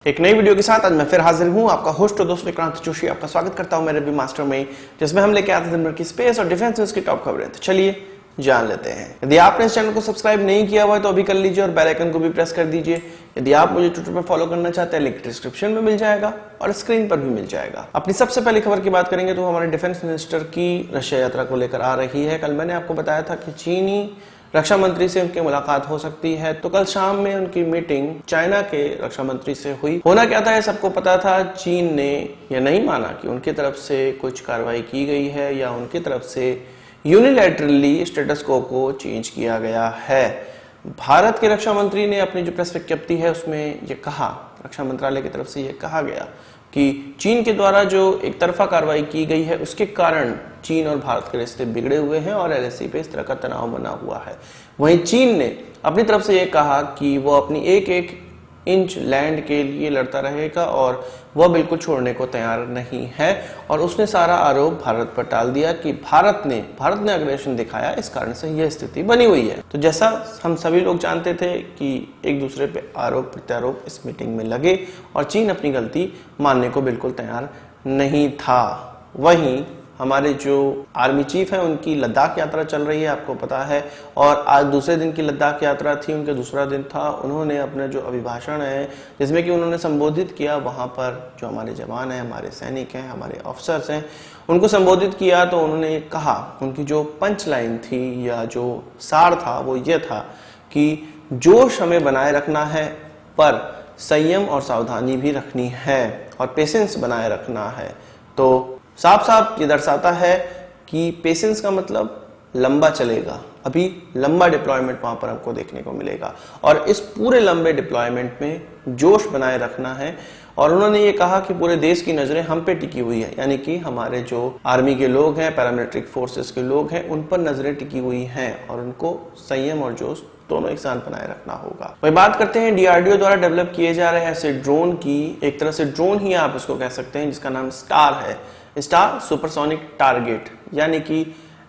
एक नई वीडियो के साथ आज मैं फिर हाजिर हूं। आपका होस्ट और दोस्त विक्रांत जोशी आपका स्वागत करता हूं मेरे भी मास्टर में, जिसमें हम लेके आते हैं दिन भर की स्पेस और डिफेंस न्यूज की टॉप खबरें। तो चलिए जान लेते हैं। यदि आपने इस चैनल को सब्सक्राइब नहीं किया हुआ है तो अभी कर लीजिए और बेल आइकन को भी प्रेस कर दीजिए। यदि आप मुझे ट्विटर पर फॉलो करना चाहते हैं, लिंक डिस्क्रिप्शन में मिल जाएगा और स्क्रीन पर भी मिल जाएगा। अपनी सबसे पहली खबर की बात करेंगे तो हमारे डिफेंस मिनिस्टर की रशिया यात्रा को लेकर आ रही है। कल मैंने आपको बताया था कि चीनी रक्षा मंत्री से उनकी मुलाकात हो सकती है, तो कल शाम में उनकी मीटिंग चाइना के रक्षा मंत्री से हुई। होना क्या था, ये सबको पता था। चीन ने यह नहीं माना कि उनकी तरफ से कुछ कार्रवाई की गई है या उनकी तरफ से यूनिलैटरली स्टेटस को चेंज किया गया है। भारत के रक्षा मंत्री ने अपनी जो प्रेस विज्ञप्ति है उसमें ये कहा, रक्षा मंत्रालय की तरफ से ये कहा गया कि चीन के द्वारा जो एक तरफा कार्रवाई की गई है उसके कारण चीन और भारत के रिश्ते बिगड़े हुए हैं और एलएसी पे इस तरह का तनाव बना हुआ है। वहीं चीन ने अपनी तरफ से ये कहा कि वो अपनी एक एक इंच लैंड के लिए लड़ता रहेगा और वह बिल्कुल छोड़ने को तैयार नहीं है। और उसने सारा आरोप भारत पर टाल दिया कि भारत ने अग्रेशन दिखाया, इस कारण से यह स्थिति बनी हुई है। तो जैसा हम सभी लोग जानते थे कि एक दूसरे पे आरोप प्रत्यारोप इस मीटिंग में लगे और चीन अपनी गलती मानने को बिल्कुल तैयार नहीं था। वहीं हमारे जो आर्मी चीफ हैं उनकी लद्दाख यात्रा चल रही है, आपको पता है, और आज दूसरे दिन की लद्दाख यात्रा थी, उनका दूसरा दिन था। उन्होंने अपना जो अभिभाषण है जिसमें कि उन्होंने संबोधित किया, वहां पर जो हमारे जवान हैं, हमारे सैनिक हैं, हमारे ऑफिसर्स हैं, उनको संबोधित किया। तो उन्होंने कहा, उनकी जो पंच लाइन थी या जो सार था वो ये था कि जोश हमें बनाए रखना है पर संयम और सावधानी भी रखनी है और पेशेंस बनाए रखना है। तो साफ साफ ये दर्शाता है कि पेशेंस का मतलब लंबा चलेगा, अभी लंबा डिप्लॉयमेंट वहां पर हमको देखने को मिलेगा और इस पूरे लंबे डिप्लॉयमेंट में जोश बनाए रखना है। और उन्होंने ये कहा कि पूरे देश की नजरें हम पे टिकी हुई है, यानी कि हमारे जो आर्मी के लोग हैं, पैरामिलिट्री फोर्सेस के लोग हैं, उन पर नजरें टिकी हुई हैं और उनको संयम और जोश दोनों एक साथ बनाए रखना होगा। वही बात करते हैं डीआरडीओ द्वारा डेवलप किए जा रहे ऐसे ड्रोन की, एक तरह से ड्रोन ही आप इसको कह सकते हैं, जिसका नाम स्टार है, स्टार सुपरसोनिक टारगेट, यानी कि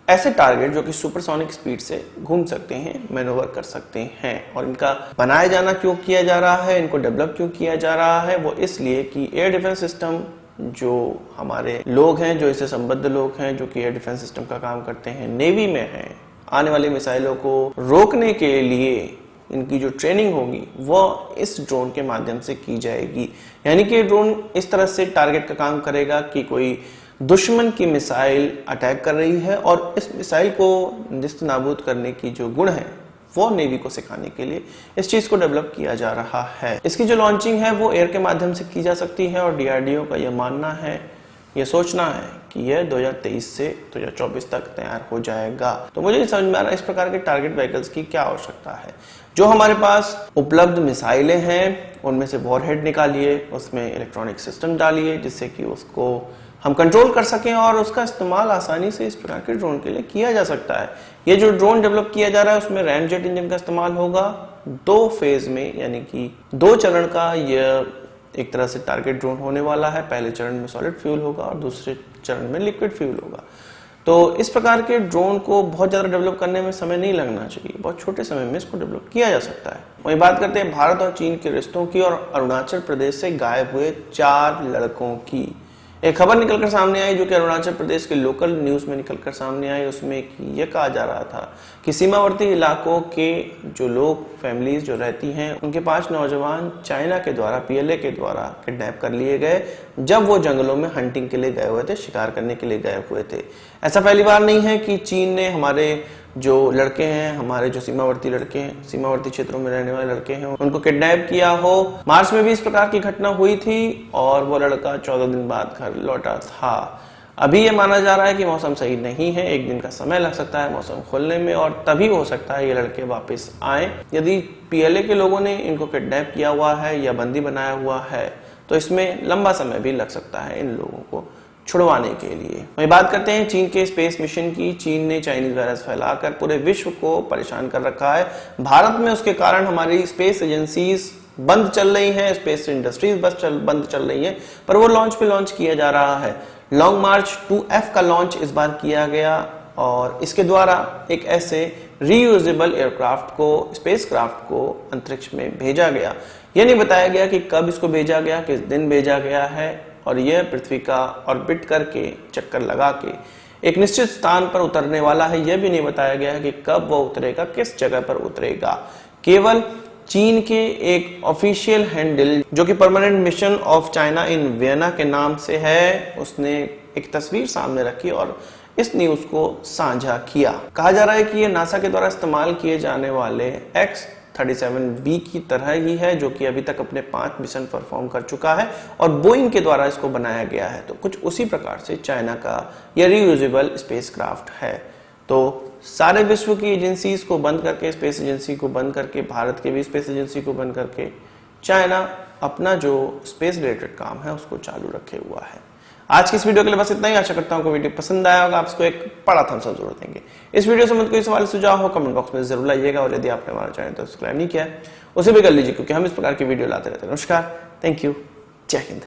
ऐसे टारगेट जो कि सुपरसोनिक स्पीड से घूम सकते हैं, मैनोवर कर सकते हैं। और इनका बनाया जाना क्यों किया जा रहा है, इनको डेवलप क्यों किया जा रहा है, वो इसलिए कि एयर डिफेंस सिस्टम जो हमारे लोग हैं, जो इससे संबद्ध लोग हैं, जो कि एयर डिफेंस सिस्टम का काम करते हैं, नेवी में हैं, आने वाली मिसाइलों को रोकने के लिए इनकी जो ट्रेनिंग होगी वो इस ड्रोन के माध्यम से की जाएगी। यानी कि ड्रोन इस तरह से टारगेट का काम करेगा कि कोई दुश्मन की मिसाइल अटैक कर रही है और इस मिसाइल को निस्त नाबूद करने की जो गुण है वो नेवी को सिखाने के लिए इस चीज को डेवलप किया जा रहा है। इसकी जो लॉन्चिंग है वो एयर के माध्यम से की जा सकती है और डीआरडीओ का यह मानना है, यह सोचना है कि यह 2023 से 2024 तक तैयार हो जाएगा। तो मुझे समझ में आ रहा है इस प्रकार के टारगेट व्हीकल्स की क्या आवश्यकता है। जो हमारे पास उपलब्ध मिसाइलें हैं उनमें से वॉरहेड निकालिए, उसमें इलेक्ट्रॉनिक सिस्टम डालिए जिससे कि उसको हम कंट्रोल कर सकें और उसका इस्तेमाल आसानी से इस प्रकार के ड्रोन के लिए किया जा सकता है। ये जो ड्रोन डेवलप किया जा रहा है उसमें रैमजेट इंजन का इस्तेमाल होगा 2 फेज में, यानी कि 2 चरण का यह एक तरह से टारगेट ड्रोन होने वाला है। पहले चरण में सॉलिड फ्यूल होगा और दूसरे चरण में लिक्विड फ्यूल होगा। तो इस प्रकार के ड्रोन को बहुत ज्यादा डेवलप करने में समय नहीं लगना चाहिए, बहुत छोटे समय में इसको डेवलप किया जा सकता है। वहीं बात करते हैं भारत और चीन के रिश्तों की और अरुणाचल प्रदेश से गायब हुए 4 लड़कों की। एक खबर निकलकर सामने आई जो कि अरुणाचल प्रदेश के लोकल न्यूज में निकलकर सामने आई। उसमें यह कहा जा रहा था कि सीमावर्ती इलाकों के जो लोग, फैमिलीज जो रहती हैं, उनके 5 नौजवान चाइना के द्वारा, पीएलए के द्वारा किडनैप कर लिए गए जब वो जंगलों में हंटिंग के लिए गए हुए थे, शिकार करने के लिए गए हुए थे। ऐसा पहली बार नहीं है कि चीन ने हमारे जो लड़के हैं, हमारे जो सीमावर्ती लड़के हैं, सीमावर्ती क्षेत्रों में रहने वाले लड़के हैं, उनको किडनैप किया हो। मार्च में भी इस प्रकार की घटना हुई थी और वो लड़का 14 दिन बाद घर लौटा था। अभी ये माना जा रहा है कि मौसम सही नहीं है, 1 दिन का समय लग सकता है मौसम खुलने में और तभी हो सकता है ये लड़के वापस आए। यदि पीएलए के लोगों ने इनको किडनैप किया हुआ है या बंदी बनाया हुआ है तो इसमें लंबा समय भी लग सकता है इन लोगों को छुड़वाने के लिए। वही बात करते हैं चीन के स्पेस मिशन की। चीन ने चाइनीज वायरस फैलाकर पूरे विश्व को परेशान कर रखा है। भारत में उसके कारण हमारी स्पेस एजेंसीज बंद चल रही हैं, स्पेस इंडस्ट्रीज बंद चल रही है, पर वो लॉन्च किया जा रहा है। लॉन्ग मार्च 2F का लॉन्च इस बार किया गया और इसके द्वारा एक ऐसे रीयूजेबल एयरक्राफ्ट को, स्पेसक्राफ्ट को अंतरिक्ष में भेजा गया। यह नहीं बताया गया कि कब इसको भेजा गया, किस दिन भेजा गया है, और यह पृथ्वी का ऑर्बिट करके, चक्कर लगा के एक निश्चित स्थान पर उतरने वाला है। यह भी नहीं बताया गया है कि कब वो उतरेगा, किस जगह पर उतरेगा। केवल चीन के एक ऑफिशियल हैंडल जो कि permanent mission of China in Vienna के नाम से है, उसने एक तस्वीर सामने रखी और इस न्यूज को साझा किया। कहा जा रहा है कि ये नासा के द्वारा इस्तेमाल किए जाने वाले X-37B की तरह ही है, जो कि अभी तक अपने 5 मिशन परफॉर्म कर चुका है और बोइंग के द्वारा इसको बनाया गया है। तो कुछ उसी प्रकार से चाइना का यह रीयूजेबल स्पेसक्राफ्ट है। तो सारे विश्व की एजेंसीज को बंद करके, स्पेस एजेंसी को बंद करके, भारत के भी स्पेस एजेंसी को बंद करके, चाइना अपना जो स्पेस रिलेटेड काम है उसको चालू रखे हुआ है। आज की इस वीडियो के लिए बस इतना ही। आशा करता हूं कि वीडियो पसंद आया होगा। आप इसको एक बड़ा थम्स अप जरूर देंगे। इस वीडियो से कोई सवाल सुझाव हो कमेंट बॉक्स में जरूर लाइएगा, और यदि आपने हमारा चैनल सब्सक्राइब नहीं किया है उसे भी कर लीजिए, क्योंकि हम इस प्रकार की वीडियो लाते रहते हैं। नमस्कार, थैंक यू, जय हिंद।